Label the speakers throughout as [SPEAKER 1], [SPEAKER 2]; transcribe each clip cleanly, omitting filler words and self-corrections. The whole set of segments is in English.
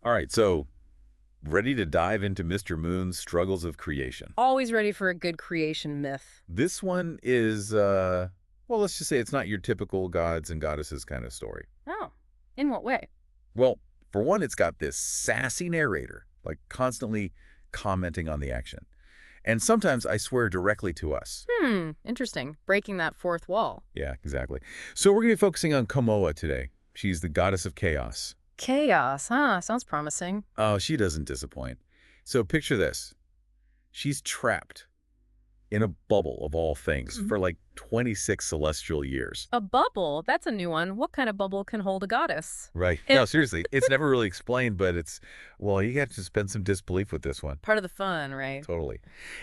[SPEAKER 1] All right, so ready to dive into Mr. Moon's struggles of creation.
[SPEAKER 2] Always ready for a good creation myth.
[SPEAKER 1] This one is, well, let's just say it's not your typical gods and goddesses kind of story.
[SPEAKER 2] Oh, in what way?
[SPEAKER 1] Well, for one, it's got this sassy narrator, like constantly commenting on the action. And sometimes I swear directly to us.
[SPEAKER 2] Interesting. Breaking that fourth wall.
[SPEAKER 1] Yeah, exactly. So we're going to be focusing on Komoa today. She's the goddess of chaos.
[SPEAKER 2] Chaos, huh? Sounds promising.
[SPEAKER 1] Oh, she doesn't disappoint. So picture this. She's trapped in a bubble of all things for like 26 celestial years.
[SPEAKER 2] A bubble? That's a new one. What kind of bubble can hold a goddess?
[SPEAKER 1] Right. No, seriously. It's never really explained, but it's, well, you got to suspend some disbelief with this one.
[SPEAKER 2] Part of the fun, right?
[SPEAKER 1] Totally.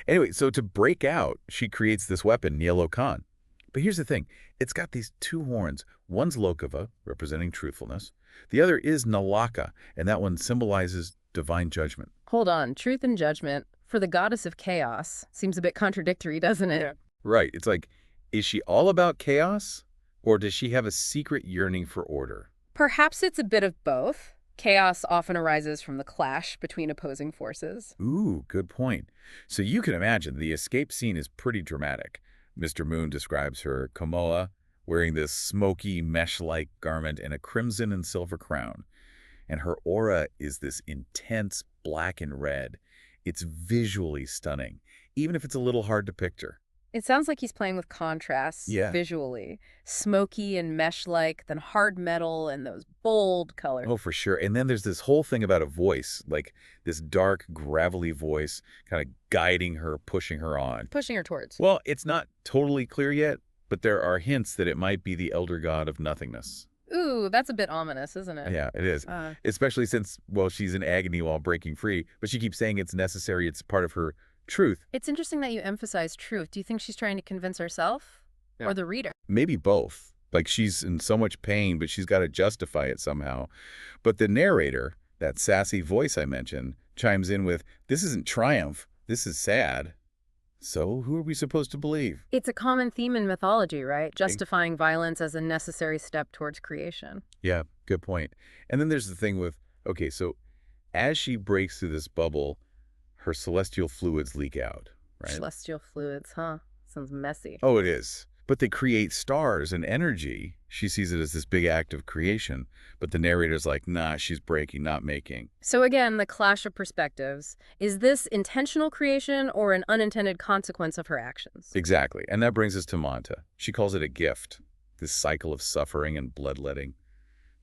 [SPEAKER 1] Anyway, so to break out, she creates this weapon, Nielo Khan. But here's the thing. It's got these two horns. One's Lokava, representing truthfulness. The other is Nalaka, and that one symbolizes divine judgment.
[SPEAKER 2] Hold on. Truth and judgment for the goddess of chaos seems a bit contradictory, doesn't it?
[SPEAKER 1] Yeah. Right. It's like, is she all about chaos, or does she have a secret yearning for order?
[SPEAKER 2] Perhaps it's a bit of both. Chaos often arises from the clash between opposing forces.
[SPEAKER 1] Ooh, good point. So you can imagine the escape scene is pretty dramatic. Mr. Moon describes her Komoa wearing this smoky mesh-like garment and a crimson and silver crown. And her aura is this intense black and red. It's visually stunning, even if it's a little hard to picture.
[SPEAKER 2] It sounds like he's playing with contrasts
[SPEAKER 1] Yeah.
[SPEAKER 2] visually. Smoky and mesh-like, then hard metal and those bold colors.
[SPEAKER 1] Oh, for sure. And then there's this whole thing about a voice, like this dark, gravelly voice kind of guiding her, pushing her on.
[SPEAKER 2] Pushing her towards.
[SPEAKER 1] Well, it's not totally clear yet, but there are hints that it might be the elder god of nothingness.
[SPEAKER 2] Ooh, that's a bit ominous, isn't it?
[SPEAKER 1] Yeah, it is. Especially since, well, she's in agony while breaking free, but she keeps saying it's necessary, it's part of her truth.
[SPEAKER 2] It's interesting that you emphasize truth. Do you think she's trying to convince herself or the reader?
[SPEAKER 1] Maybe both. Like she's in so much pain, but she's got to justify it somehow. But the narrator, that sassy voice I mentioned, chimes in with, this isn't triumph, this is sad. So who are we supposed to believe?
[SPEAKER 2] It's a common theme in mythology, right? Justifying violence as a necessary step towards creation.
[SPEAKER 1] Yeah, good point. And then there's the thing with, okay, so as she breaks through this bubble, her celestial fluids leak out, right?
[SPEAKER 2] Celestial fluids, huh? Sounds messy.
[SPEAKER 1] Oh, it is. But they create stars and energy. She sees it as this big act of creation. But the narrator's like, nah, she's breaking, not making.
[SPEAKER 2] So again, the clash of perspectives. Is this intentional creation or an unintended consequence of her actions?
[SPEAKER 1] Exactly. And that brings us to Manta. She calls it a gift, this cycle of suffering and bloodletting.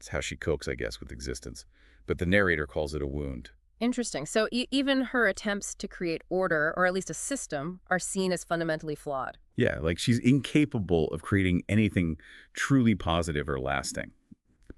[SPEAKER 1] It's how she copes, I guess, with existence. But the narrator calls it a wound.
[SPEAKER 2] Interesting. So even her attempts to create order, or at least a system, are seen as fundamentally flawed.
[SPEAKER 1] Yeah, like she's incapable of creating anything truly positive or lasting.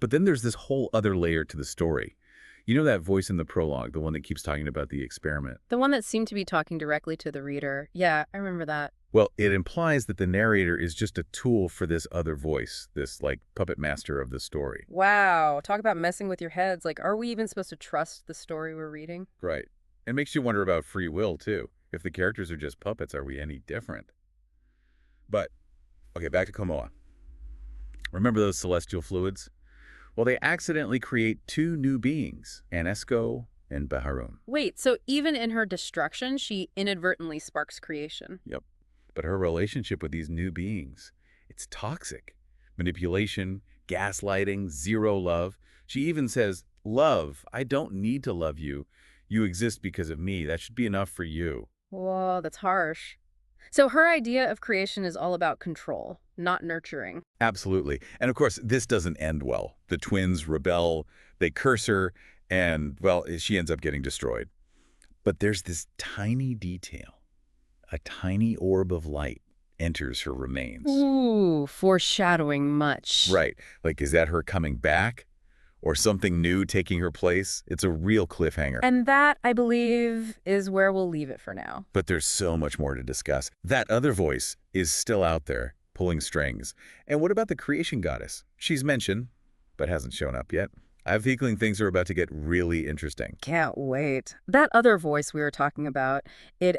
[SPEAKER 1] But then there's this whole other layer to the story. You know that voice in the prologue, the one that keeps talking about the experiment?
[SPEAKER 2] The one that seemed to be talking directly to the reader. Yeah, I remember that.
[SPEAKER 1] Well, it implies that the narrator is just a tool for this other voice, this, like, puppet master of the story.
[SPEAKER 2] Wow, talk about messing with your heads. Like, are we even supposed to trust the story we're reading?
[SPEAKER 1] Right. It makes you wonder about free will, too. If the characters are just puppets, are we any different? But, okay, back to Komoa. Remember those celestial fluids? Well, they accidentally create two new beings, Anesco and Baharun.
[SPEAKER 2] Wait, so even in her destruction, she inadvertently sparks creation.
[SPEAKER 1] Yep. But her relationship with these new beings, it's toxic. Manipulation, gaslighting, zero love. She even says, love, I don't need to love you. You exist because of me. That should be enough for you.
[SPEAKER 2] Whoa, that's harsh. So her idea of creation is all about control, not nurturing.
[SPEAKER 1] Absolutely. And of course, this doesn't end well. The twins rebel, they curse her, and, well, she ends up getting destroyed. But there's this tiny detail. A tiny orb of light enters her remains.
[SPEAKER 2] Ooh, foreshadowing much.
[SPEAKER 1] Right. Like, is that her coming back? Or something new taking her place? It's a real cliffhanger.
[SPEAKER 2] And that, I believe, is where we'll leave it for now.
[SPEAKER 1] But there's so much more to discuss. That other voice is still out there, pulling strings. And what about the creation goddess? She's mentioned, but hasn't shown up yet. I have a feeling things are about to get really interesting.
[SPEAKER 2] Can't wait. That other voice we were talking about, it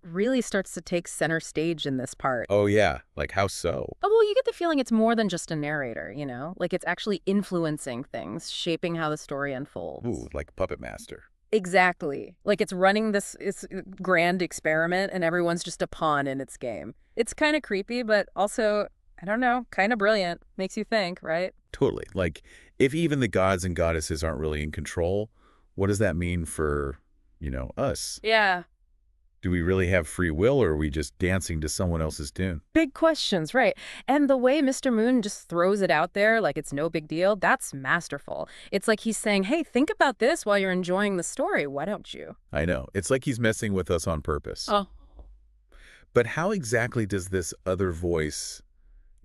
[SPEAKER 2] really starts to take center stage in this part.
[SPEAKER 1] Oh, yeah. Like, how so?
[SPEAKER 2] Oh, well, you get the feeling it's more than just a narrator, Like it's actually influencing things, shaping how the story unfolds.
[SPEAKER 1] Ooh, like Puppet Master.
[SPEAKER 2] Exactly. Like it's running this grand experiment and everyone's just a pawn in its game. It's kind of creepy, but also, I don't know, kind of brilliant. Makes you think, right?
[SPEAKER 1] Totally. Like, if even the gods and goddesses aren't really in control, what does that mean for, us?
[SPEAKER 2] Yeah.
[SPEAKER 1] Do we really have free will, or are we just dancing to someone else's tune?
[SPEAKER 2] Big questions, right. And the way Mr. Moon just throws it out there like it's no big deal, that's masterful. It's like he's saying, hey, think about this while you're enjoying the story. Why don't you?
[SPEAKER 1] I know. It's like he's messing with us on purpose.
[SPEAKER 2] Oh,
[SPEAKER 1] But how exactly does this other voice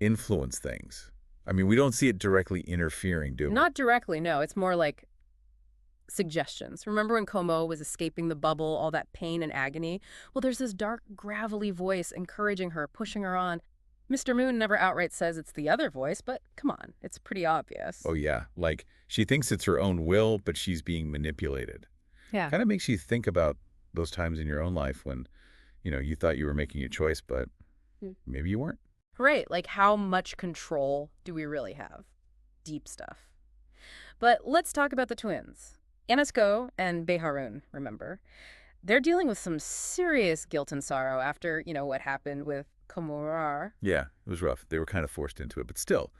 [SPEAKER 1] influence things? I mean, we don't see it directly interfering, do we?
[SPEAKER 2] not directly, no. It's more like suggestions. Remember when Como was escaping the bubble, all that pain and agony? Well, there's this dark, gravelly voice encouraging her, pushing her on. Mr. Moon never outright says it's the other voice, but come on, it's pretty obvious.
[SPEAKER 1] Oh, yeah. Like, she thinks it's her own will, but she's being manipulated.
[SPEAKER 2] Yeah.
[SPEAKER 1] Kind of makes you think about those times in your own life when, you thought you were making a choice, but
[SPEAKER 2] Hmm.
[SPEAKER 1] maybe you weren't.
[SPEAKER 2] Right, like how much control do we really have? Deep stuff. But let's talk about the twins. Anasko and Beharun, remember? They're dealing with some serious guilt and sorrow after, what happened with Komorar.
[SPEAKER 1] Yeah, it was rough. They were kind of forced into it, but still,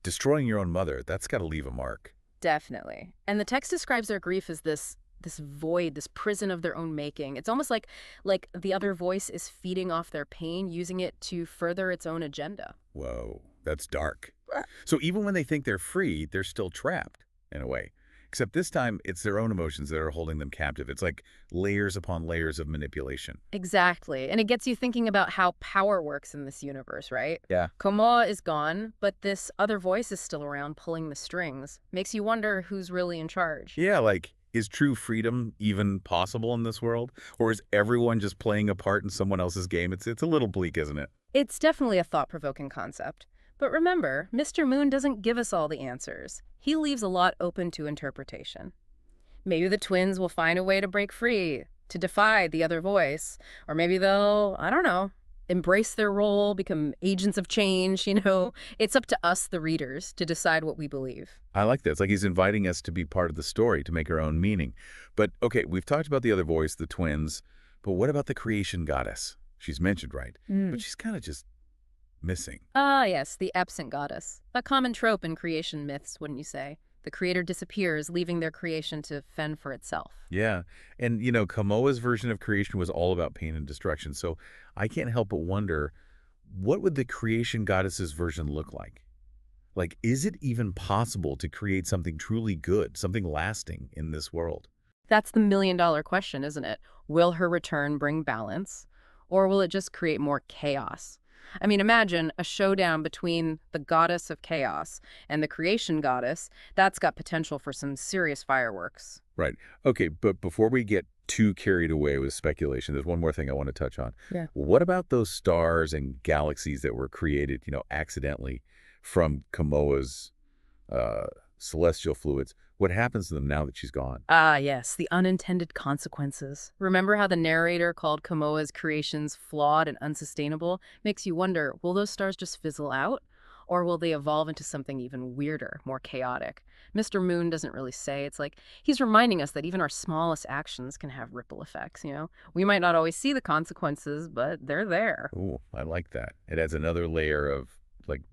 [SPEAKER 1] destroying your own mother, that's got to leave a mark.
[SPEAKER 2] Definitely. And the text describes their grief as this void, this prison of their own making. It's almost like the other voice is feeding off their pain, using it to further its own agenda.
[SPEAKER 1] Whoa, that's dark. So even when they think they're free, they're still trapped, in a way. Except this time, it's their own emotions that are holding them captive. It's like layers upon layers of manipulation.
[SPEAKER 2] Exactly. And it gets you thinking about how power works in this universe, right?
[SPEAKER 1] Yeah.
[SPEAKER 2] Komoa is gone, but this other voice is still around pulling the strings. Makes you wonder who's really in charge.
[SPEAKER 1] Yeah, like, is true freedom even possible in this world? Or is everyone just playing a part in someone else's game? It's a little bleak, isn't it?
[SPEAKER 2] It's definitely a thought-provoking concept. But remember, Mr. Moon doesn't give us all the answers. He leaves a lot open to interpretation. Maybe the twins will find a way to break free, to defy the other voice. Or maybe they'll, I don't know, embrace their role, become agents of change. It's up to us, the readers, to decide what we believe.
[SPEAKER 1] I like that. It's like he's inviting us to be part of the story, to make our own meaning. But, okay, we've talked about the other voice, the twins, but what about the creation goddess? She's mentioned, right? But she's kind of just missing.
[SPEAKER 2] Ah, yes, the absent goddess. A common trope in creation myths, wouldn't you say? The creator disappears, leaving their creation to fend for itself.
[SPEAKER 1] Yeah. And, Kamoa's version of creation was all about pain and destruction. So I can't help but wonder, what would the creation goddess's version look like? Like, is it even possible to create something truly good, something lasting in this world?
[SPEAKER 2] That's the million-dollar question, isn't it? Will her return bring balance, or will it just create more chaos? I mean, imagine a showdown between the goddess of chaos and the creation goddess. That's got potential for some serious fireworks.
[SPEAKER 1] Right. Okay, but before we get too carried away with speculation, there's one more thing I want to touch on.
[SPEAKER 2] Yeah.
[SPEAKER 1] What about those stars and galaxies that were created, accidentally from Kamoa's celestial fluids? What happens to them now that she's gone?
[SPEAKER 2] Ah, yes, the unintended consequences. Remember how the narrator called Komoa's creations flawed and unsustainable? Makes you wonder, will those stars just fizzle out? Or will they evolve into something even weirder, more chaotic? Mr. Moon doesn't really say. It's like he's reminding us that even our smallest actions can have ripple effects. We might not always see the consequences, but they're there.
[SPEAKER 1] Ooh, I like that. It adds another layer of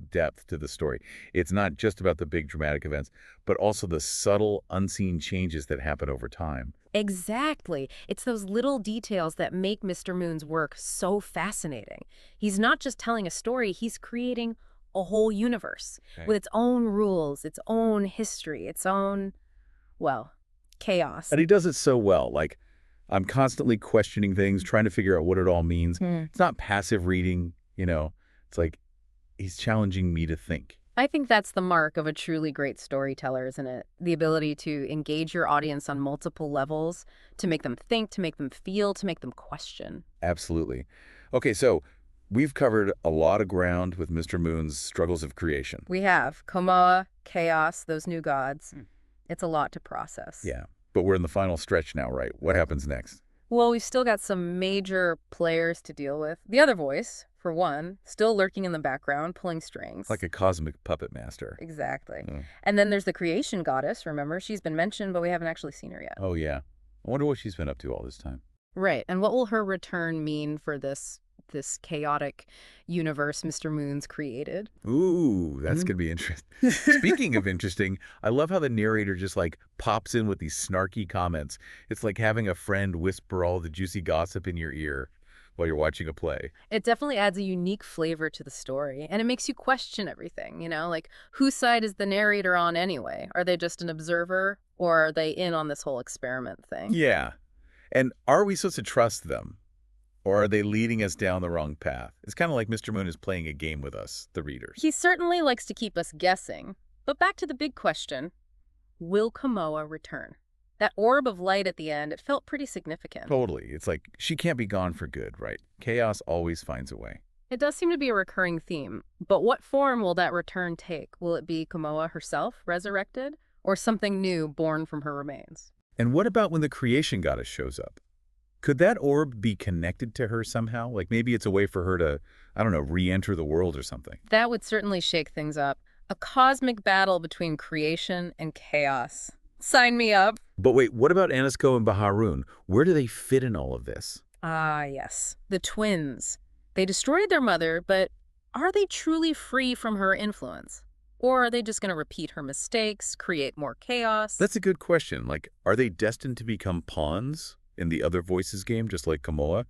[SPEAKER 1] depth to the story. It's not just about the big dramatic events, but also the subtle, unseen changes that happen over time.
[SPEAKER 2] Exactly. It's those little details that make Mr. Moon's work so fascinating. He's not just telling a story, he's creating a whole universe with its own rules, its own history, its own, well, chaos.
[SPEAKER 1] And he does it so well. Like, I'm constantly questioning things, trying to figure out what it all means. It's not passive reading, It's like he's challenging me to think.
[SPEAKER 2] I think that's the mark of a truly great storyteller, isn't it? The ability to engage your audience on multiple levels, to make them think, to make them feel, to make them question.
[SPEAKER 1] Absolutely. Okay, so we've covered a lot of ground with Mr. Moon's struggles of creation.
[SPEAKER 2] We have Komoa, chaos, those new gods. It's a lot to process.
[SPEAKER 1] Yeah. But we're in the final stretch now, right? What happens next?
[SPEAKER 2] Well, we've still got some major players to deal with. The other voice, for one, still lurking in the background, pulling
[SPEAKER 1] Like
[SPEAKER 2] strings.
[SPEAKER 1] a cosmic puppet master.
[SPEAKER 2] Exactly.
[SPEAKER 1] Mm.
[SPEAKER 2] And then there's the creation goddess, remember? She's been mentioned, but we haven't actually seen her yet.
[SPEAKER 1] Oh, yeah. I wonder what she's been up to all this time.
[SPEAKER 2] Right. And what will her return mean for this chaotic universe Mr. Moon's created?
[SPEAKER 1] Ooh, that's
[SPEAKER 2] Mhm.
[SPEAKER 1] going to be interesting. Speaking of interesting, I love how the narrator just like pops in with these snarky comments. It's like having a friend whisper all the juicy gossip in your ear while you're watching a play.
[SPEAKER 2] It definitely adds a unique flavor to the story, and it makes you question everything, like whose side is the narrator on anyway? Are they just an observer, or are they in on this whole experiment thing?
[SPEAKER 1] Yeah. And are we supposed to trust them? Or are they leading us down the wrong path? It's kind of like Mr. Moon is playing a game with us, the readers.
[SPEAKER 2] He certainly likes to keep us guessing. But back to the big question, will Kamoa return? That orb of light at the end, it felt pretty significant.
[SPEAKER 1] Totally. It's like she can't be gone for good, right? Chaos always finds a way.
[SPEAKER 2] It does seem to be a recurring theme, but what form will that return take? Will it be Kamoa herself resurrected, or something new born from her remains?
[SPEAKER 1] And what about when the creation goddess shows up? Could that orb be connected to her somehow? Like maybe it's a way for her to, I don't know, re-enter the world or something.
[SPEAKER 2] That would certainly shake things up. A cosmic battle between creation and chaos. Sign me up.
[SPEAKER 1] But wait, what about Anisko and Baharun? Where do they fit in all of this?
[SPEAKER 2] Ah, yes. The twins. They destroyed their mother, but are they truly free from her influence? Or are they just going to repeat her mistakes, create more chaos?
[SPEAKER 1] That's a good question. Like, are they destined to become pawns in the other voices game, just like Kamoa?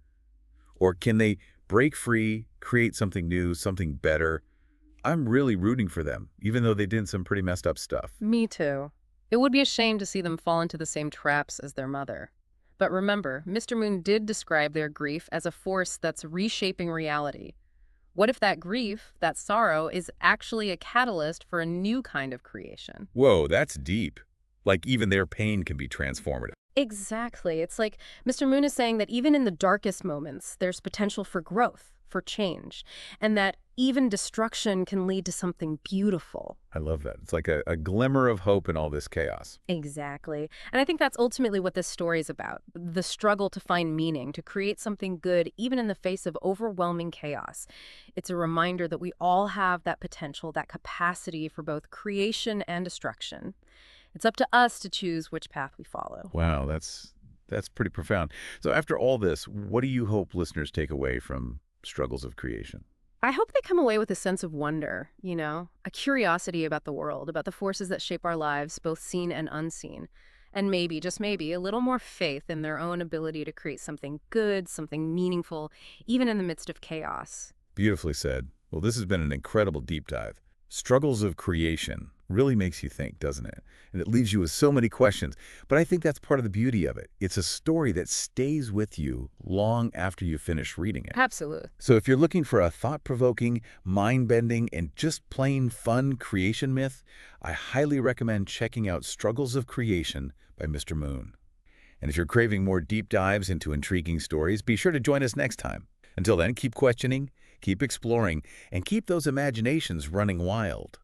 [SPEAKER 1] Or can they break free, create something new, something better? I'm really rooting for them, even though they did some pretty messed up stuff.
[SPEAKER 2] Me too. It would be a shame to see them fall into the same traps as their mother. But remember, Mr. Moon did describe their grief as a force that's reshaping reality. What if that grief, that sorrow, is actually a catalyst for a new kind of creation?
[SPEAKER 1] Whoa, that's deep. Like even their pain can be transformative.
[SPEAKER 2] Exactly. It's like Mr. Moon is saying that even in the darkest moments, there's potential for growth, for change, and that even destruction can lead to something beautiful.
[SPEAKER 1] I love that. It's like a glimmer of hope in all this chaos.
[SPEAKER 2] Exactly. And I think that's ultimately what this story is about, the struggle to find meaning, to create something good, even in the face of overwhelming chaos. It's a reminder that we all have that potential, that capacity for both creation and destruction. It's up to us to choose which path we follow.
[SPEAKER 1] Wow, that's pretty profound. So after all this, what do you hope listeners take away from Struggles of Creation?
[SPEAKER 2] I hope they come away with a sense of wonder, a curiosity about the world, about the forces that shape our lives, both seen and unseen. And maybe, just maybe, a little more faith in their own ability to create something good, something meaningful, even in the midst of chaos.
[SPEAKER 1] Beautifully said. Well, this has been an incredible deep dive. Struggles of Creation really makes you think, doesn't it? And it leaves you with so many questions. But I think that's part of the beauty of it. It's a story that stays with you long after you finish reading it.
[SPEAKER 2] Absolutely.
[SPEAKER 1] So if you're looking for a thought-provoking, mind-bending, and just plain fun creation myth, I highly recommend checking out Struggles of Creation by Mr. Moon. And if you're craving more deep dives into intriguing stories, be sure to join us next time. Until then, keep questioning, keep exploring, and keep those imaginations running wild.